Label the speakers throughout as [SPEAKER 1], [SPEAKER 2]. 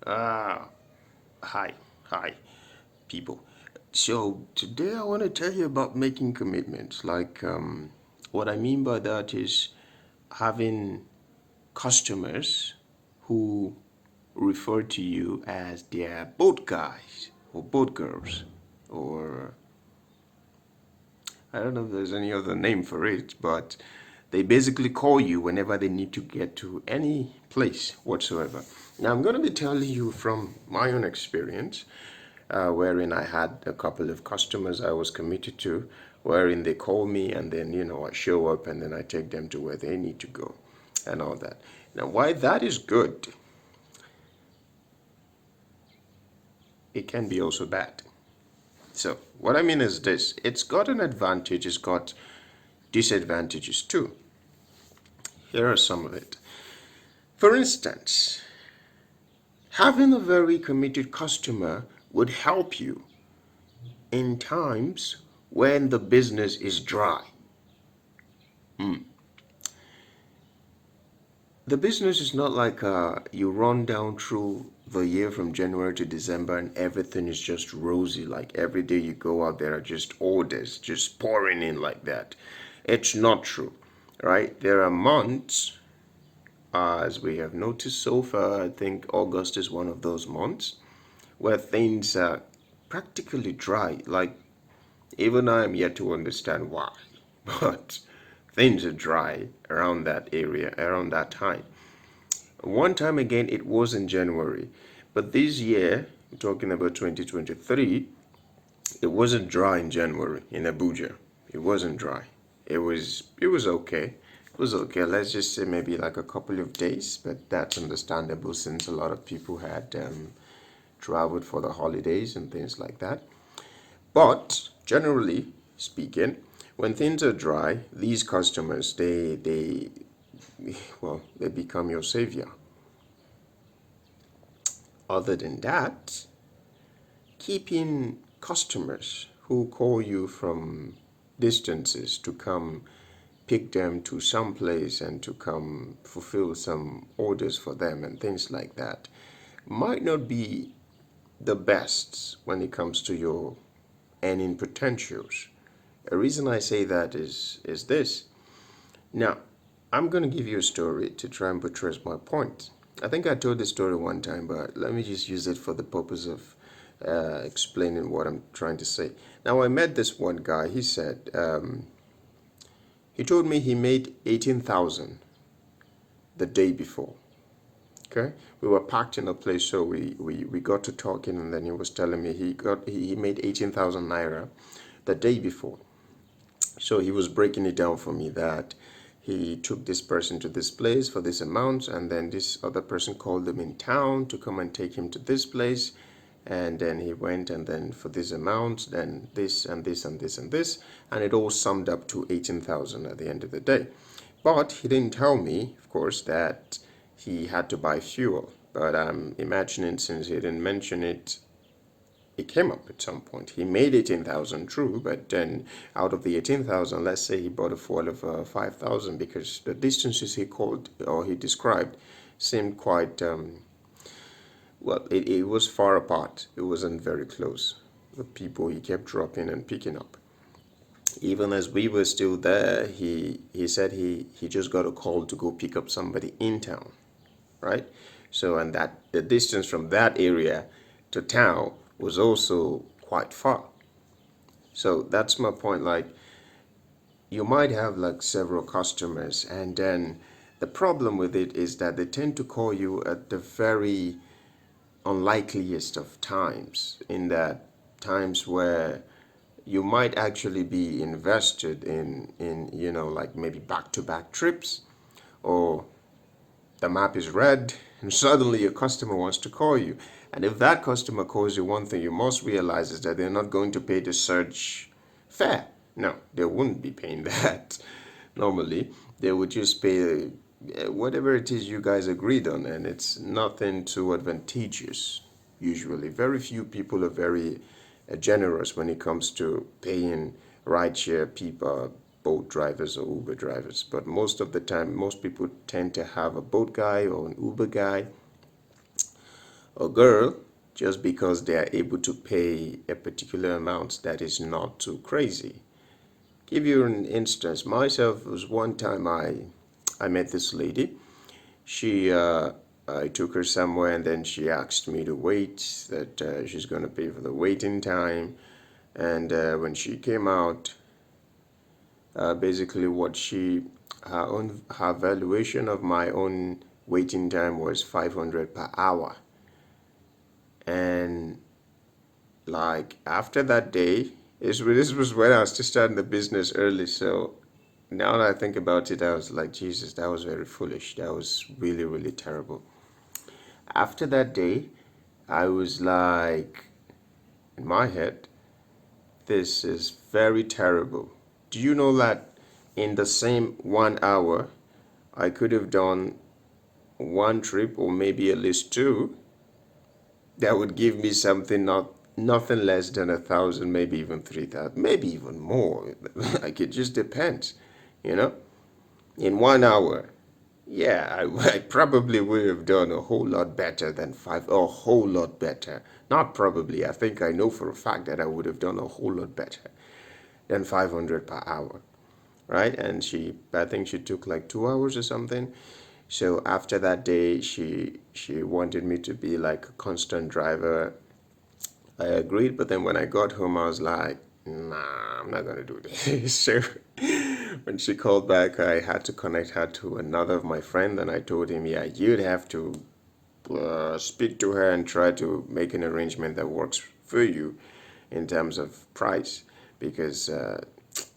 [SPEAKER 1] Uh, hi, hi, people. So today I want to tell you about making commitments. What I mean by that is having customers who refer to you as their boat guys or boat girls, or I don't know if there's any other name for it, but they basically call you whenever they need to get to any place whatsoever. Now, I'm going to be telling you from my own experience, wherein I had a couple of customers I was committed to, wherein they call me and then, I show up and then I take them to where they need to go and all that. Now, why that is good, it can be also bad. So, what I mean is this: it's got an advantage, it's got disadvantages too. Here are some of it. For instance, having a very committed customer would help you in times when the business is dry. The business is not like you run down through the year from January to December and everything is just rosy. Like every day you go out, there are just orders just pouring in like that. It's not true, right? There are months, as we have noticed so far. I think August is one of those months where things are practically dry. Like, even I am yet to understand why, but things are dry around that area, around that time. One time again, it was in January, but this year, talking about 2023, it wasn't dry in January in Abuja. It wasn't dry. It was okay. It was okay. Let's just say maybe like a couple of days, but that's understandable since a lot of people had traveled for the holidays and things like that. But generally speaking, when things are dry, these customers they become your savior. Other than that, keeping customers who call you from distances to come pick them to some place and to come fulfill some orders for them and things like that might not be the best when it comes to your earning potentials. A reason I say that is this. Now, I'm going to give you a story to try and buttress my point. I think I told this story one time, but let me just use it for the purpose of explaining what I'm trying to say. Now, I met this one guy. He said, he told me he made 18,000 the day before. Okay, we were packed in a place, so we got to talking, and then he was telling me he made 18,000 naira the day before. So he was breaking it down for me that he took this person to this place for this amount, and then this other person called him in town to come and take him to this place, and then he went, and then for this amount, then this and this and this and this, and it all summed up to 18,000 at the end of the day. But he didn't tell me, of course, that he had to buy fuel. But I'm imagining, since he didn't mention it, it came up at some point. He made 18,000, true, but then out of the 18,000, let's say he bought a fuel of 5,000, because the distances he called or he described seemed quite, well, it was far apart. It wasn't very close. The people he kept dropping and picking up. Even as we were still there, he said he just got a call to go pick up somebody in town, right? So, and that the distance from that area to town was also quite far. So that's my point. Like, you might have like several customers, and then the problem with it is that they tend to call you at the very unlikeliest of times, in that times where you might actually be invested in like maybe back-to-back trips, or the map is red and suddenly a customer wants to call you. And if that customer calls you, one thing you must realize is that they're not going to pay the surge fare. No, they wouldn't be paying that. Normally, they would just pay whatever it is you guys agreed on, and it's nothing too advantageous. Usually, very few people are very generous when it comes to paying rideshare people, boat drivers or Uber drivers. But most of the time, most people tend to have a boat guy or an Uber guy a girl just because they are able to pay a particular amount that is not too crazy. Give you an instance. Myself, was one time I met this lady. She I took her somewhere and then she asked me to wait, that she's going to pay for the waiting time. And when she came out, basically what her valuation of my own waiting time was 500 per hour. And like after that day, this was when I was just starting the business early. So now that I think about it, I was like, Jesus, that was very foolish. That was really, really terrible. After that day, I was like, in my head, this is very terrible. Do you know that in the same 1 hour, I could have done one trip or maybe at least two that would give me something nothing less than 1,000, maybe even 3,000, maybe even more. Like it just depends, you know. In 1 hour, yeah, I probably would have done a whole lot better than a whole lot better. Not probably. I think I know for a fact that I would have done a whole lot better than 500 per hour, right? And I think she took like 2 hours or something. So after that day, she wanted me to be like a constant driver. I agreed, but then when I got home, I was like, nah, I'm not gonna do this. So when she called back, I had to connect her to another of my friends, and I told him, yeah, you'd have to speak to her and try to make an arrangement that works for you in terms of price, because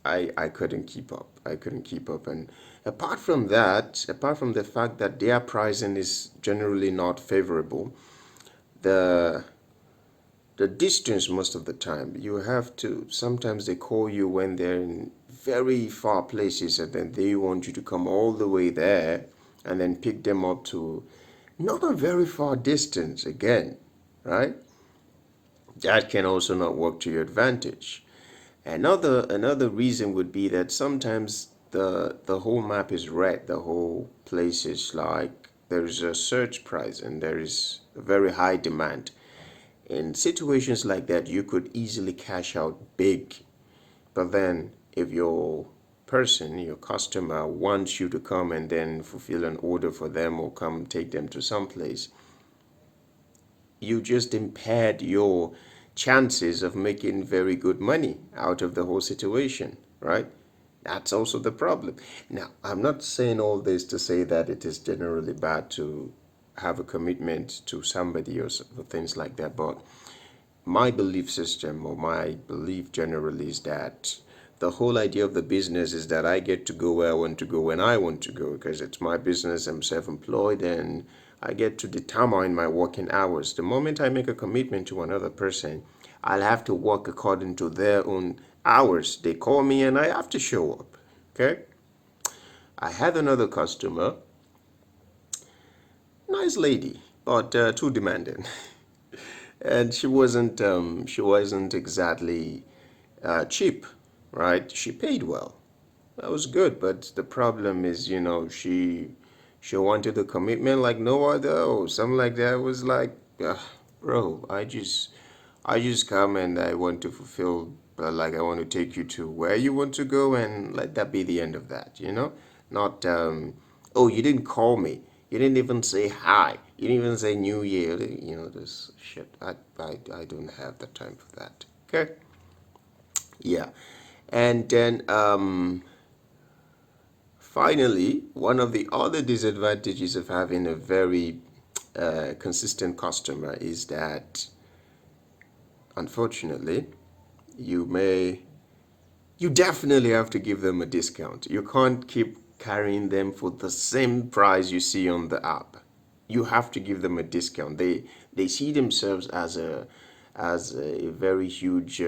[SPEAKER 1] I couldn't keep up. I couldn't keep up. And apart from that, apart from the fact that their pricing is generally not favorable, the the distance most of the time, you have to, sometimes they call you when they're in very far places and then they want you to come all the way there and then pick them up to not a very far distance again, right? That can also not work to your advantage. Another reason would be that sometimes the whole map is red, the whole place is like there's a surge price and there is a very high demand. In situations like that, you could easily cash out big. But then if your person, your customer wants you to come and then fulfill an order for them or come take them to some place, you just impaired your chances of making very good money out of the whole situation, right? That's also the problem. Now, I'm not saying all this to say that it is generally bad to have a commitment to somebody or things like that, but my belief system or my belief generally is that the whole idea of the business is that I get to go where I want to go when I want to go because it's my business. I'm self-employed and I get to determine my working hours. The moment I make a commitment to another person, I'll have to work according to their own hours. They call me and I have to show up. Okay? I had another customer, nice lady, but too demanding. And she wasn't exactly cheap, right? She paid well. That was good, but the problem is, she wanted a commitment like no other or something like that. It was like, bro, I just come and I want to fulfill, like I want to take you to where you want to go and let that be the end of that, Not, oh, you didn't call me. You didn't even say hi. You didn't even say New Year. This shit. I don't have the time for that. Okay? Yeah. And then finally, one of the other disadvantages of having a very consistent customer is that, unfortunately, you definitely have to give them a discount. You can't keep carrying them for the same price you see on the app. You have to give them a discount. They see themselves as a very huge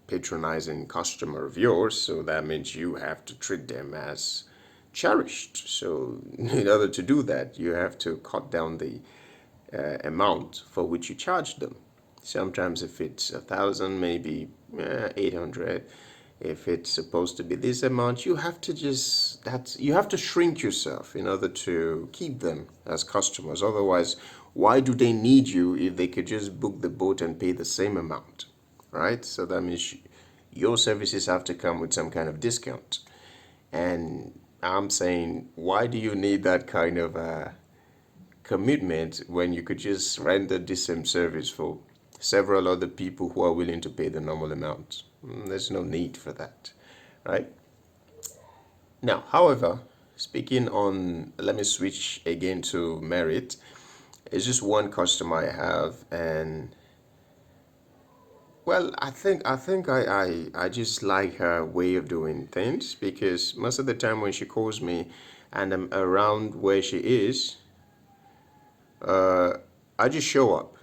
[SPEAKER 1] patronizing customer of yours, so that means you have to treat them as cherished. So in order to do that, you have to cut down the amount for which you charge them. Sometimes if it's 1,000, maybe 800. If it's supposed to be this amount, you have to shrink yourself in order to keep them as customers. Otherwise, why do they need you if they could just book the boat and pay the same amount, right? So that means your services have to come with some kind of discount. And I'm saying, why do you need that kind of commitment when you could just render the same service for several other people who are willing to pay the normal amount? There's no need for that, right? Now, however, speaking on, let me switch again to merit. It's just one customer I have, and well, I just like her way of doing things, because most of the time when she calls me and I'm around where she is, I just show up,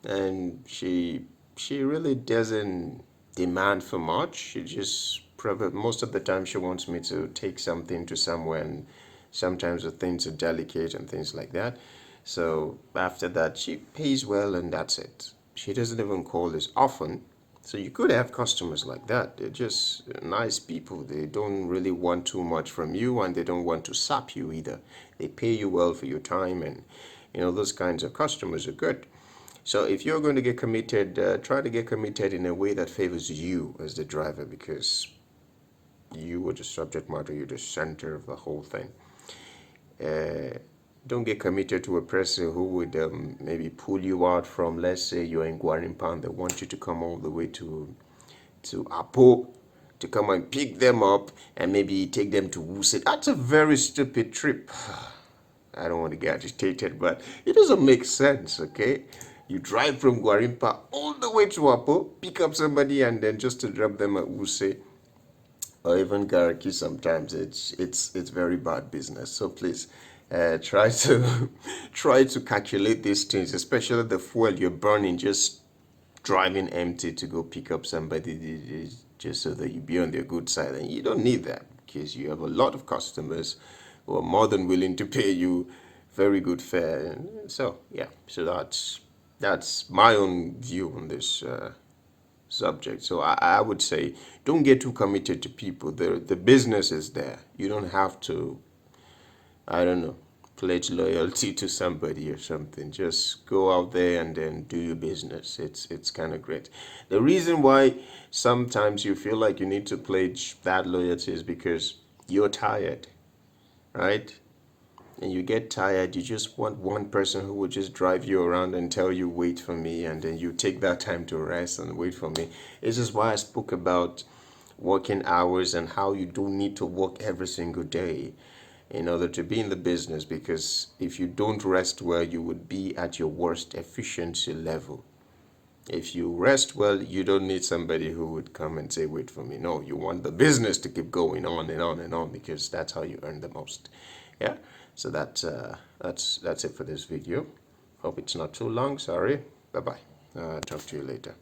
[SPEAKER 1] and she really doesn't demand for much. She just probably most of the time she wants me to take something to somewhere, and sometimes the things are delicate and things like that. So after that, she pays well, and that's it. She doesn't even call as often. So you could have customers like that. They're just nice people. They don't really want too much from you, and they don't want to sap you either. They pay you well for your time, and those kinds of customers are good. So if you're going to get committed, try to get committed in a way that favors you as the driver, because you are the subject matter, you're the center of the whole thing. Don't get committed to a person who would maybe pull you out from, let's say you're in Guarimpan, they want you to come all the way to Apo to come and pick them up and maybe take them to Wuse. That's a very stupid trip. I don't want to get agitated, but it doesn't make sense, okay? You drive from Guarimpa all the way to Apo, pick up somebody, and then just to drop them at Wuse or even Garaki. Sometimes it's very bad business. So please try to try to calculate these things, especially the fuel you're burning just driving empty to go pick up somebody just so that you be on their good side. And you don't need that, because you have a lot of customers who are more than willing to pay you very good fare. And so yeah, so that's my own view on this subject. So I would say, don't get too committed to people. The business is there. You don't have to, I don't know, pledge loyalty to somebody or something. Just go out there and then do your business. It's kind of great. The reason why sometimes you feel like you need to pledge that loyalty is because you're tired, right? And you get tired, you just want one person who will just drive you around and tell you, wait for me, and then you take that time to rest and wait for me. This is why I spoke about working hours and how you don't need to work every single day in order to be in the business, because if you don't rest well, you would be at your worst efficiency level. If you rest well, you don't need somebody who would come and say, wait for me. No, you want the business to keep going on and on and on, because that's how you earn the most. Yeah. So that's it for this video. Hope it's not too long. Sorry. Bye bye. Talk to you later.